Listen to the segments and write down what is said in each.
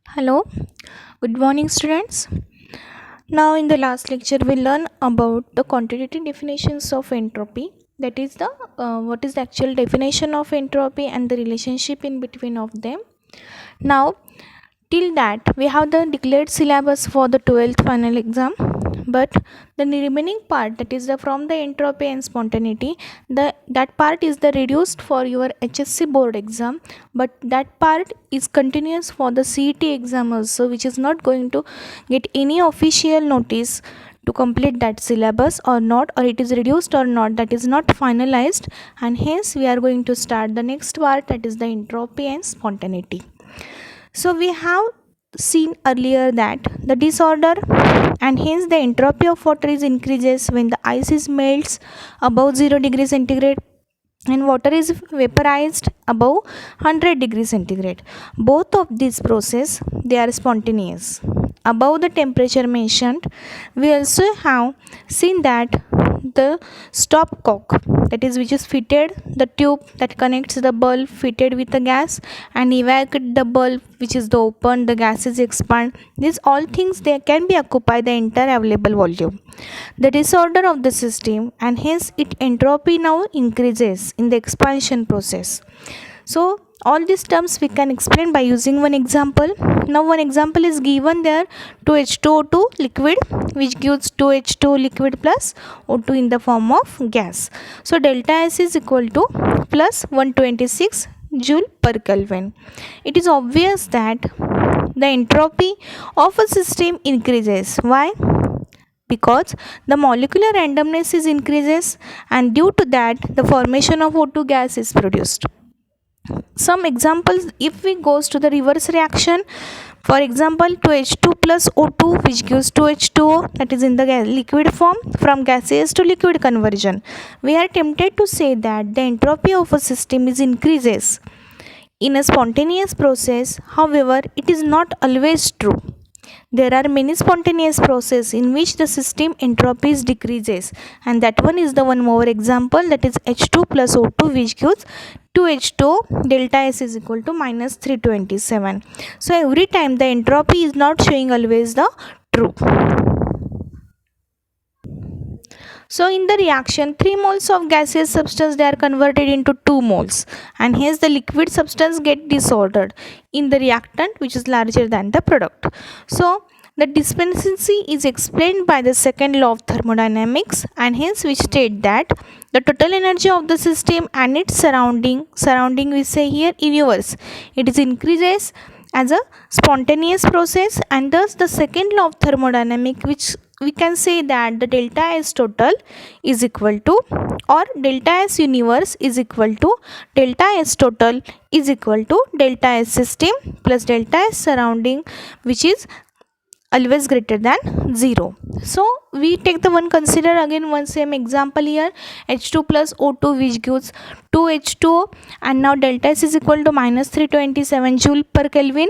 Hello, good morning, students. Now, in the last lecture, we learn about the quantitative definitions of entropy. That is the what is the actual definition of entropy and the relationship in between of them. Now, till that, we have the declared syllabus for the 12th final exam, but the remaining part, that is the from the entropy and spontaneity, that part is the reduced for your HSC board exam, but that part is continuous for the CET exam also, which is not going to get any official notice to complete that syllabus or not, or it is reduced or not, that is not finalized, and hence we are going to start the next part, that is the entropy and spontaneity. So we have seen earlier that the disorder and hence the entropy of water is increases when the ice is melts above 0 degrees centigrade and water is vaporized above 100 degrees centigrade. Both of these process they are spontaneous. Above the temperature mentioned, we also have seen that the stopcock, that is which is fitted the tube that connects the bulb fitted with the gas and evacuate the bulb which is the open, the gases expand, these all things they can be occupy the entire available volume. The disorder of the system and hence its entropy now increases in the expansion process. So all these terms we can explain by using one example. Now one example is given there, 2H2O2 liquid which gives 2H2 liquid plus O2 in the form of gas. So delta S is equal to plus 126 joule per Kelvin. It is obvious that the entropy of a system increases. Why? Because the molecular randomness is increases and due to that the formation of O2 gas is produced. Some examples, if we goes to the reverse reaction, for example 2H2 plus O2 which gives 2H2O, that is in the liquid form, from gaseous to liquid conversion, we are tempted to say that the entropy of a system is increases in a spontaneous process. However, it is not always true. There are many spontaneous processes in which the system entropy decreases, and that one is the one more example, that is H2 plus O2 which gives 2H2, delta S is equal to minus 327. So every time the entropy is not showing always the true. So in the reaction 3 moles of gaseous substance they are converted into 2 moles, and hence the liquid substance get disordered in the reactant which is larger than the product. So the dispensancy is explained by the second law of thermodynamics, and hence we state that the total energy of the system and its surrounding we say here universe, it is increases as a spontaneous process, and thus the second law of thermodynamics which we can say that the delta S total is equal to, or delta S universe is equal to delta S total is equal to delta S system plus delta S surrounding which is always greater than 0. So we take the one, consider again one same example here, H2 plus O2 which gives 2H2O, and now delta S is equal to minus 327 joule per Kelvin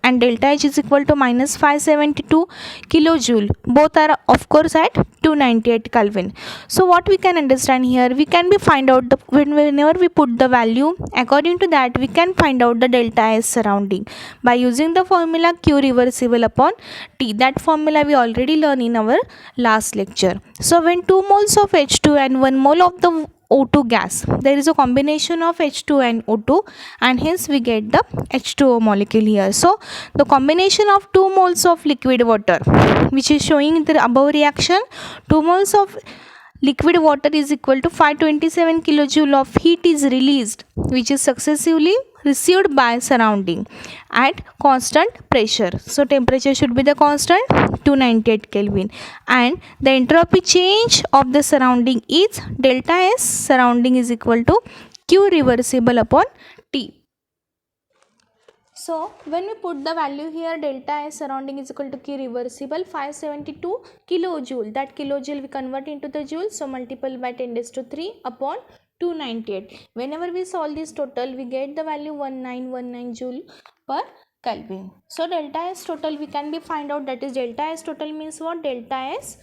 and delta H is equal to minus 572 kilojoule. Both are of course at 298 Kelvin. So what we can understand here, we can be find out the whenever we put the value according to that we can find out the delta S surrounding by using the formula Q reversible upon T. That formula we already learned in our last lecture. So when 2 moles of H2 and 1 mole of the O2 gas, there is a combination of H2 and O2, and hence we get the H2O molecule here. So the combination of 2 moles of liquid water which is showing in the above reaction, 2 moles of liquid water is equal to 527 kilojoule of heat is released which is successively received by surrounding at constant pressure. So temperature should be the constant 298 Kelvin, and the entropy change of the surrounding is delta S surrounding is equal to Q reversible upon T. So when we put the value here, delta S surrounding is equal to Q reversible 572 kilojoule, that kilojoule we convert into the joule, so multiple by 10 raised to 3 upon 298. Whenever we solve this total, we get the value 1919 joule per Kelvin. So delta S total we can be find out, that is delta S total means what, delta S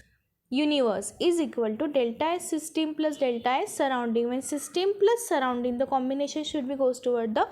universe is equal to delta S system plus delta S surrounding. When system plus surrounding, the combination should be goes toward the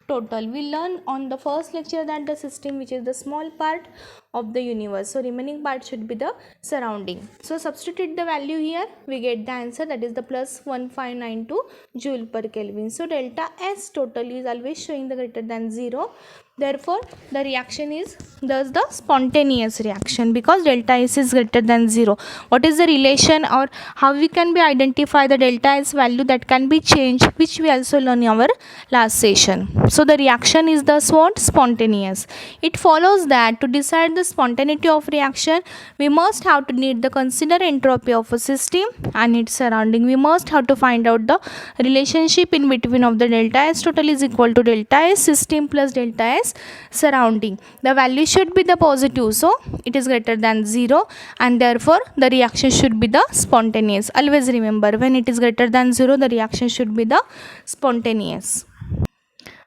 total. We learn on the first lecture that the system, which is the small part of the universe, so remaining part should be the surrounding. So substitute the value here, we get the answer, that is the plus 1592 joule per Kelvin. So delta S total is always showing the greater than 0. Therefore the reaction is thus the spontaneous reaction, because delta S is greater than 0. What is the relation, or how we can be identify the delta S value that can be changed, which we also learn in our last session. So the reaction is thus what? Spontaneous. It follows that to decide the spontaneity of reaction, we must have to need the consider entropy of a system and its surrounding. We must have to find out the relationship in between of the delta S total is equal to delta S system plus delta S surrounding. The value should be the positive, so it is greater than 0, and therefore the reaction should be the spontaneous. Always remember, when it is greater than 0, the reaction should be the spontaneous.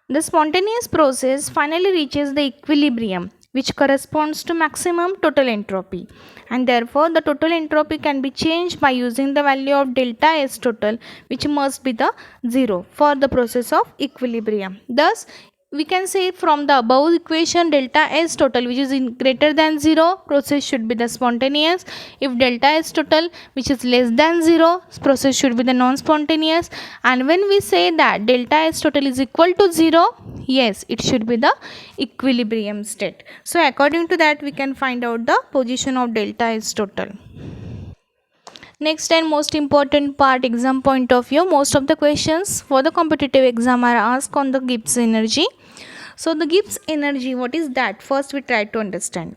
The spontaneous process finally reaches the equilibrium, which corresponds to maximum total entropy, and therefore the total entropy can be changed by using the value of delta S total, which must be the 0 for the process of equilibrium. Thus we can say from the above equation, delta S total, which is greater than 0, process should be the spontaneous. If delta S total, which is less than 0, process should be the non-spontaneous. And when we say that delta S total is equal to 0, yes, it should be the equilibrium state. So according to that, we can find out the position of delta S total. Next and most important part, exam point of view, most of the questions for the competitive exam are asked on the Gibbs energy. So the Gibbs energy, what is that? First we try to understand.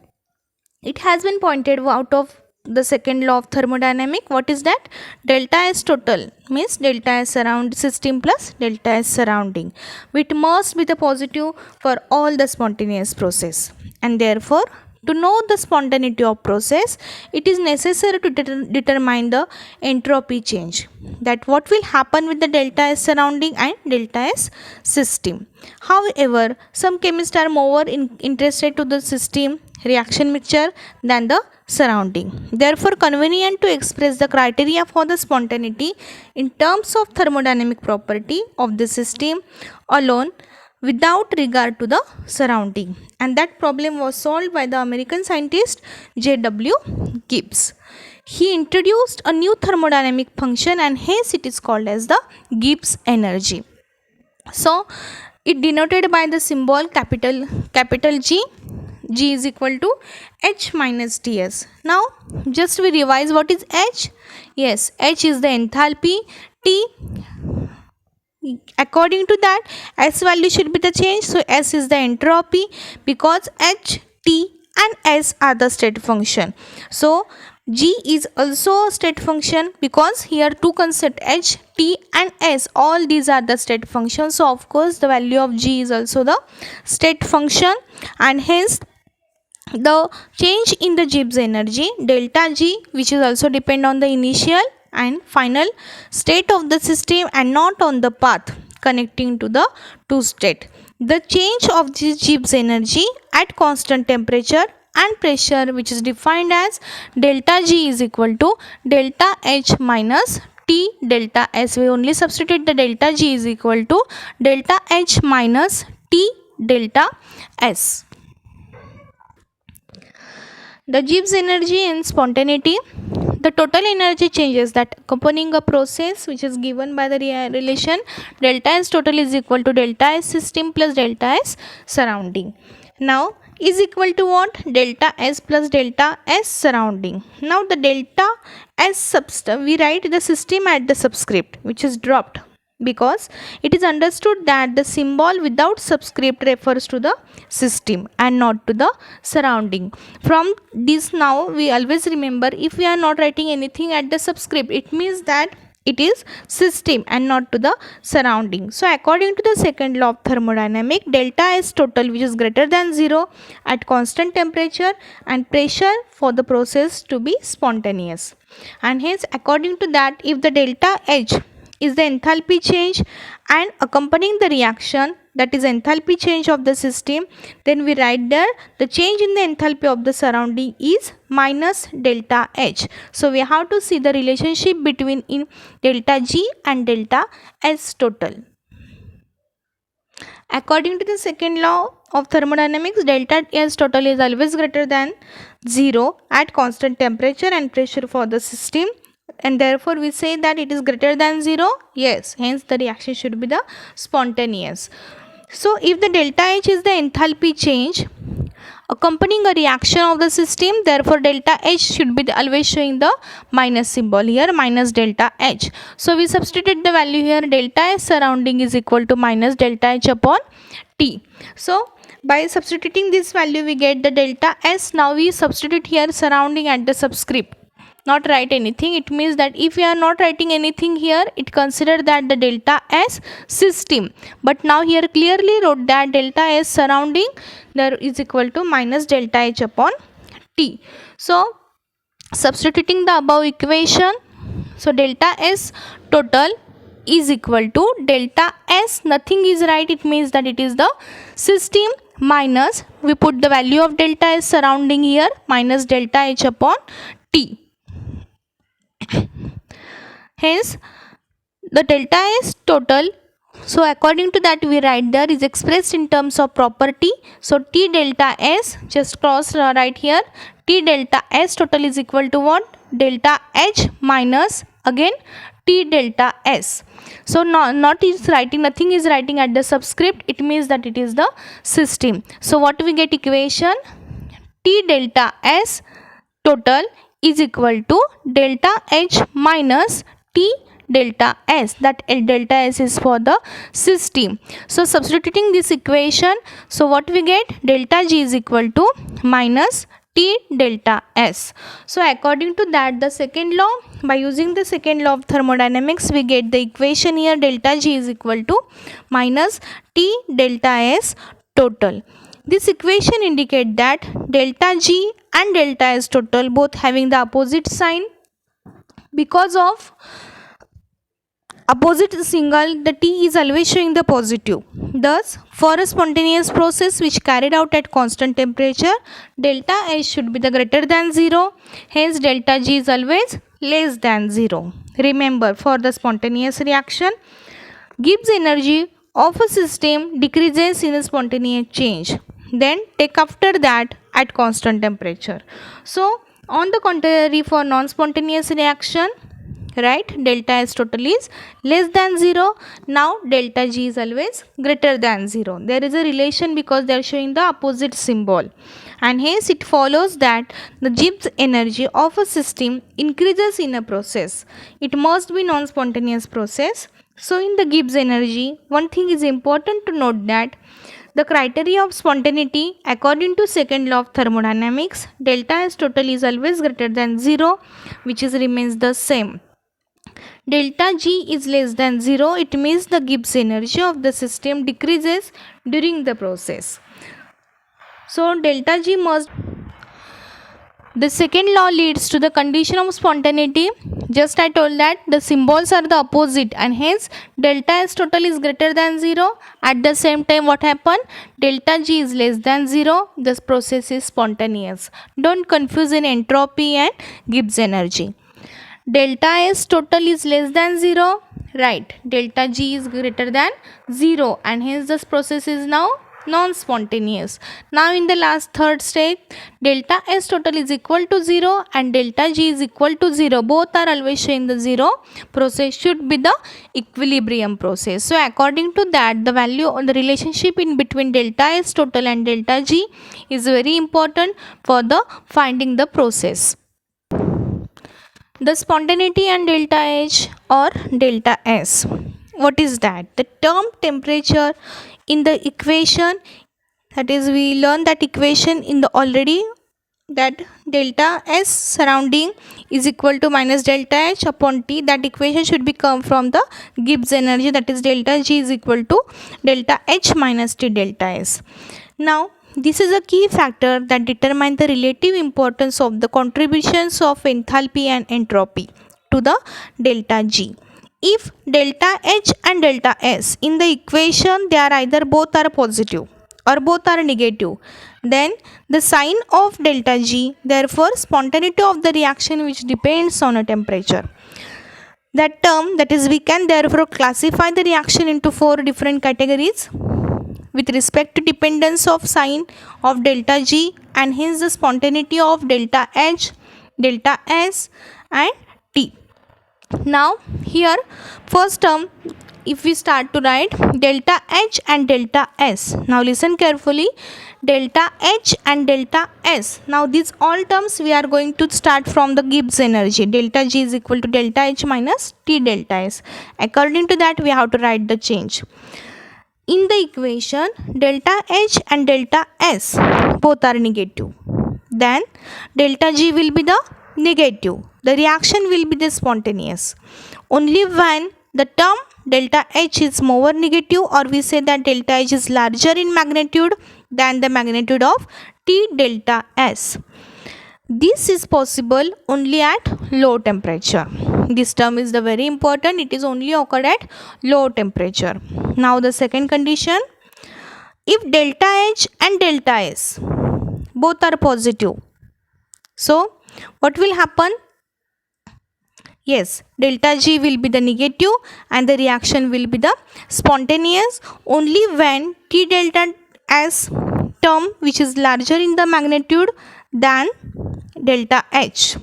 It has been pointed out of the second law of thermodynamics. What is that? Delta S total means delta S surround system plus delta S surrounding, which must be the positive for all the spontaneous process, and therefore to know the spontaneity of process, it is necessary to determine the entropy change, that what will happen with the delta S surrounding and delta S system. However, some chemists are more interested to the system reaction mixture than the surrounding. Therefore, convenient to express the criteria for the spontaneity in terms of thermodynamic property of the system alone, without regard to the surrounding, and that problem was solved by the American scientist J.W. Gibbs. He introduced a new thermodynamic function, and hence it is called as the Gibbs energy. So it denoted by the symbol capital G. G is equal to H minus Ts. Now just we revise what is H. Yes, H is the enthalpy, T, according to that, S value should be the change, so S is the entropy, because H, T and S are the state function. So G is also a state function, because here two concept H, T and S, all these are the state functions. So of course the value of G is also the state function, and hence the change in the Gibbs energy delta G, which is also depend on the initial and final state of the system and not on the path connecting to the two state. The change of this Gibbs energy at constant temperature and pressure, which is defined as delta G is equal to delta H minus T delta S. We only substitute the delta G is equal to delta H minus T delta S. The Gibbs energy and spontaneity. The total energy changes that accompanying a process, which is given by the relation delta S total is equal to delta S system plus delta S surrounding. Now is equal to what? Delta S plus delta S surrounding. Now the delta S we write the system at the subscript, which is dropped, because it is understood that the symbol without subscript refers to the system and not to the surrounding. From this now we always remember, if we are not writing anything at the subscript, it means that it is system and not to the surrounding. So according to the second law of thermodynamics, delta S total, which is greater than 0 at constant temperature and pressure, for the process to be spontaneous, and hence according to that, if the delta H is the enthalpy change and accompanying the reaction, that is enthalpy change of the system, then we write there the change in the enthalpy of the surrounding is minus delta H. So we have to see the relationship between in delta G and delta S total. According to the second law of thermodynamics, delta S total is always greater than 0 at constant temperature and pressure for the system, and therefore we say that it is greater than 0. Yes, hence the reaction should be the spontaneous. So if the delta H is the enthalpy change accompanying a reaction of the system, therefore delta H should be always showing the minus symbol here, minus delta H. So we substitute the value here, delta S surrounding is equal to minus delta H upon T. So by substituting this value we get the delta S. Now we substitute here surrounding at the subscript, not write anything. It means that if we are not writing anything here, it consider that the delta S system, but now here clearly wrote that delta S surrounding there is equal to minus delta H upon T. So substituting the above equation, so delta S total is equal to delta S, nothing is right, it means that it is the system, minus we put the value of delta S surrounding here, minus delta H upon T. Hence the delta S total, so according to that we write there, is expressed in terms of property. So T delta S, just cross right here, T delta S total is equal to what? Delta H minus again T delta S. So not is writing, nothing is writing at the subscript, it means that it is the system. So what we get equation, T delta S total is equal to delta H minus T delta S, that delta S is for the system. So substituting this equation, so what we get, delta G is equal to minus T delta S. So according to that, the second law, by using the second law of thermodynamics, we get the equation here, delta G is equal to minus T delta S total. This equation indicates that delta G and delta S total both having the opposite sign. Because of opposite signal, the T is always showing the positive. Thus, for a spontaneous process which carried out at constant temperature, delta S should be the greater than 0. Hence, delta G is always less than 0. Remember, for the spontaneous reaction, Gibbs energy of a system decreases in a spontaneous change. Then take after that at constant temperature. So, on the contrary, for non-spontaneous reaction, right, delta S total is less than 0. Now delta G is always greater than 0. There is a relation because they are showing the opposite symbol, and hence it follows that the Gibbs energy of a system increases in a process. It must be non-spontaneous process. So in the Gibbs energy, one thing is important to note, that the criteria of spontaneity according to second law of thermodynamics, delta S total is always greater than 0, which remains the same. Delta G is less than 0, it means the Gibbs energy of the system decreases during the process. So delta G must, the second law leads to the condition of spontaneity. Just I told that the symbols are the opposite, and hence delta S total is greater than 0. At the same time, what happened? Delta G is less than 0. This process is spontaneous. Don't confuse in entropy and Gibbs energy. Delta S total is less than 0. Right. Delta G is greater than 0, and hence this process is now non-spontaneous. Now in the last third stage, delta S total is equal to 0 and delta G is equal to 0. Both are always showing the 0. Process should be the equilibrium process. So according to that, the value on the relationship in between delta S total and delta G is very important for the finding the process. The spontaneity and delta H or delta S. What is that? The term temperature in the equation, that is we learned that equation in the already, that delta S surrounding is equal to minus delta H upon T. That equation should be come from the Gibbs energy, that is delta G is equal to delta H minus T delta S. Now this is a key factor that determines the relative importance of the contributions of enthalpy and entropy to the delta G. If delta H and delta S in the equation, they are either both are positive or both are negative, then the sign of delta G, therefore spontaneity of the reaction which depends on a temperature. That term, that is we can therefore classify the reaction into 4 different categories. with respect to dependence of sign of delta G, and hence the spontaneity of delta H, delta S and T. Now here first term, if we start to write delta H and delta S. Now listen carefully, delta H and delta S. Now these all terms we are going to start from the Gibbs energy. Delta G is equal to delta H minus T delta S. According to that we have to write the change. In the equation, delta H and delta S both are negative. Then delta G will be the negative. The reaction will be the spontaneous. Only when the term delta H is more negative, or we say that delta H is larger in magnitude than the magnitude of T delta S. This is possible only at low temperature. This term is the very important. It is only occurred at low temperature. Now the second condition, if delta H and delta S both are positive, so what will happen? Yes, delta G will be the negative and the reaction will be the spontaneous only when T delta S term, which is larger in the magnitude than delta H.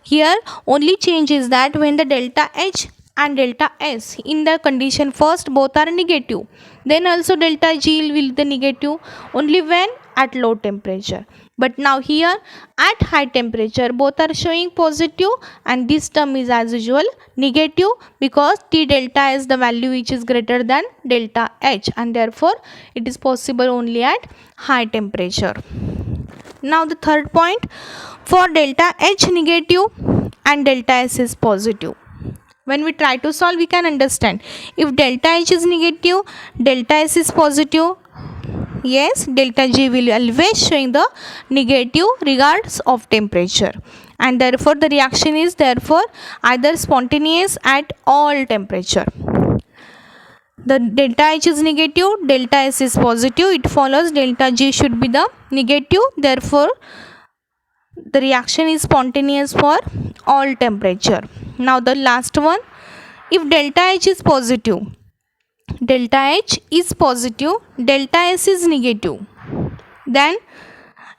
Here only change is that when the delta H and delta S in the condition first both are negative, then also delta G will be the negative only when at low temperature. But now here at high temperature both are showing positive, and this term is as usual negative because T delta S the value which is greater than delta H, and therefore it is possible only at high temperature. Now the third point, for delta H negative and delta S is positive. When we try to solve, we can understand if delta H is negative, delta S is positive. Yes, delta G will always showing the negative regardless of temperature, and therefore the reaction is therefore either spontaneous at all temperature. The delta H is negative, delta S is positive. It follows delta G should be the negative. Therefore, the reaction is spontaneous for all temperature. Now the last one, if delta H is positive, delta H is positive, delta S is negative, then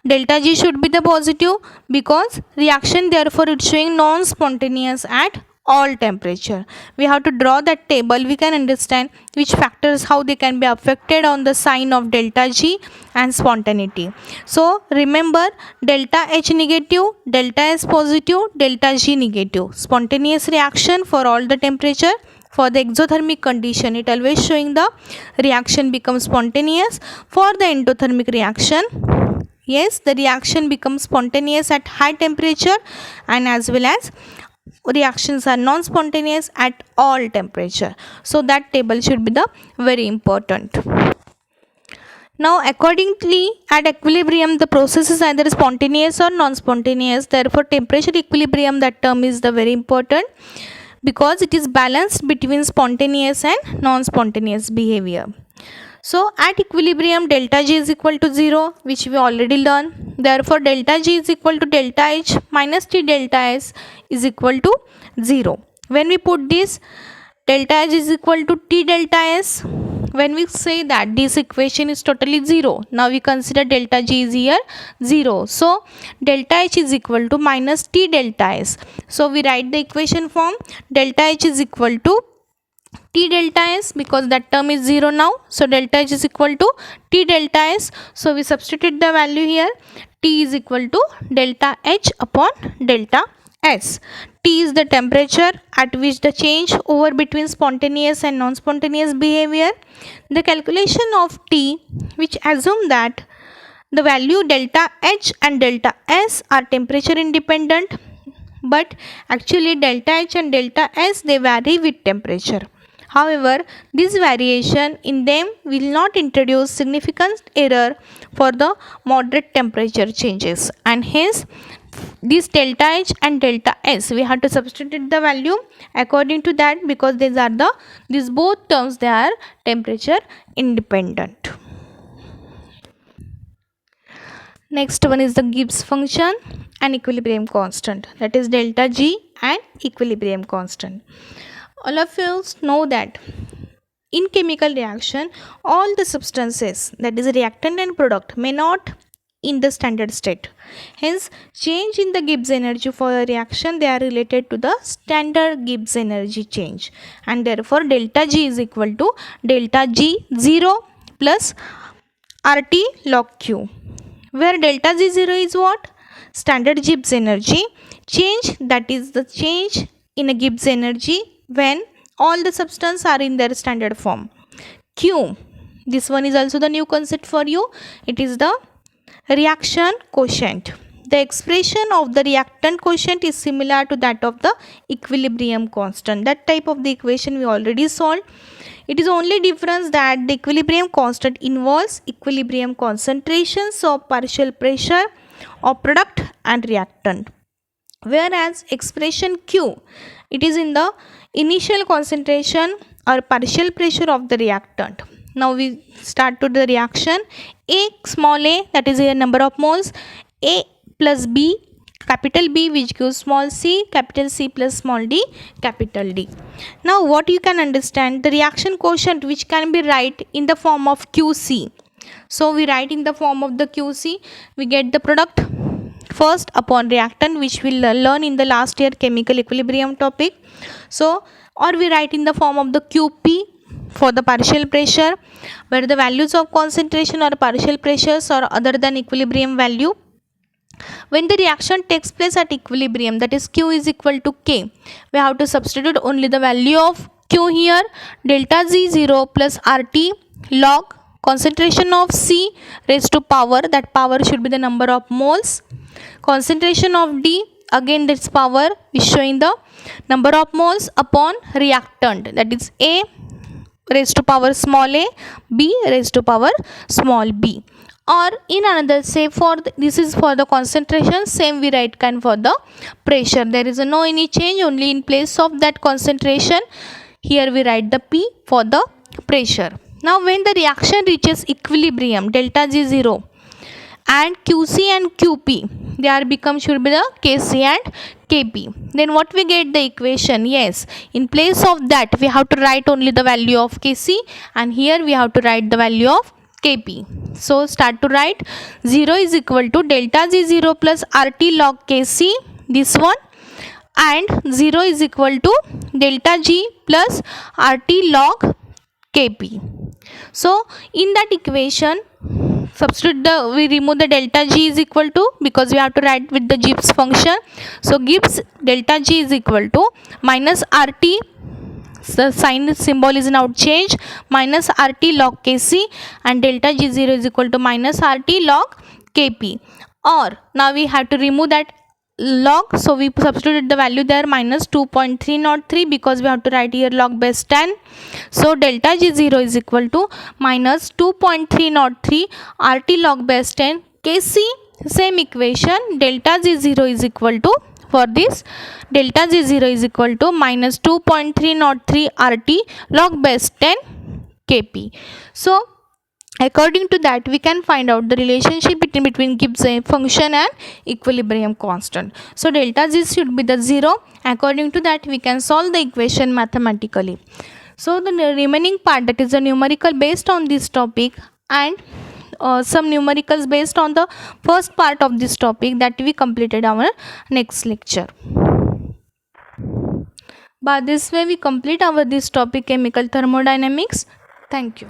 delta G should be the positive because reaction therefore it's showing non-spontaneous at all temperature. We have to draw that table. We can understand which factors, how they can be affected on the sign of delta G and spontaneity. So remember, delta H negative, delta S positive, delta G negative. Spontaneous reaction for all the temperature. For the exothermic condition, it always showing the reaction becomes spontaneous. For the endothermic reaction, yes, the reaction becomes spontaneous at high temperature, and as well as reactions are non-spontaneous at all temperature. So that table should be the very important. Now accordingly, at equilibrium the process is either spontaneous or non-spontaneous. Therefore temperature equilibrium, that term is the very important because it is balanced between spontaneous and non-spontaneous behavior. So at equilibrium delta G is equal to 0, which we already learned. Therefore delta G is equal to delta H minus T delta S is equal to 0. When we put this, delta H is equal to T delta S. When we say that this equation is totally 0, now we consider delta G is here 0. So delta H is equal to minus T delta S. So we write the equation form, delta H is equal to T delta S because that term is 0 now. So delta H is equal to T delta S. So we substitute the value here. T is equal to delta H upon delta S. T is the temperature at which the change over between spontaneous and non-spontaneous behavior. The calculation of T, which assume that the value delta H and delta S are temperature independent, but actually delta H and delta S they vary with temperature. However, this variation in them will not introduce significant error for the moderate temperature changes, and hence this delta H and delta S we have to substitute the value according to that because these both terms they are temperature independent. Next one is the Gibbs function and equilibrium constant, that is delta G and equilibrium constant. All of you know that in chemical reaction, all the substances, that is reactant and product, may not in the standard state. Hence, change in the Gibbs energy for a reaction, they are related to the standard Gibbs energy change, and therefore delta G is equal to delta G 0 plus RT log Q, where delta G0 is what? Standard Gibbs energy change, that is the change in a Gibbs energy when all the substances are in their standard form. Q, this one is also the new concept for you. It is the reaction quotient. The expression of the reactant quotient is similar to that of the equilibrium constant. That type of the equation we already solved. It is only difference that the equilibrium constant involves equilibrium concentrations of partial pressure of product and reactant, whereas expression Q, it is in the initial concentration or partial pressure of the reactant. Now we start to the reaction. A small a, that is a number of moles, A plus B, capital B, which gives small c, capital C plus small d, capital D. Now what you can understand, the reaction quotient which can be write in the form of QC. So we write in the form of the QC, we get the product first upon reactant, which we will learn in the last year chemical equilibrium topic. So, or we write in the form of the QP for the partial pressure, where the values of concentration or partial pressures are other than equilibrium value. When the reaction takes place at equilibrium, that is Q is equal to K, we have to substitute only the value of Q here, delta Z0 plus RT log concentration of C raised to power, that power should be the number of moles, concentration of D, again this power is showing the number of moles upon reactant, that is A raised to power small a, B raised to power small b. Or in another, say for this is for the concentration, same we write can for the pressure. There is no any change, only in place of that concentration here we write the P for the pressure. Now when the reaction reaches equilibrium, delta G0 and QC and QP, they are become should be the KC and KP. Then what we get the equation? Yes, in place of that we have to write only the value of KC, and here we have to write the value of KP. So start to write 0 is equal to delta G0 plus RT log KC, this one, and 0 is equal to delta G plus RT log KP. So in that equation, substitute the, we remove the delta G is equal to, because we have to write with the Gibbs function. So Gibbs delta G is equal to minus RT, the sign symbol is now changed, minus RT log KC, and delta G0 is equal to minus RT log KP. Or now we have to remove that log, so we substituted the value there minus 2.303, because we have to write here log base 10. So delta G0 is equal to minus 2.303 RT log base 10 KC. Same equation, delta G0 is equal to, for this delta G0 is equal to minus 2.303 RT log base 10 KP. So according to that we can find out the relationship between Gibbs function and equilibrium constant. So delta G should be the 0. According to that we can solve the equation mathematically. So the remaining part, that is the numerical based on this topic, and some numericals based on the first part of this topic, that we completed our next lecture. By this way we complete our this topic chemical thermodynamics. Thank you.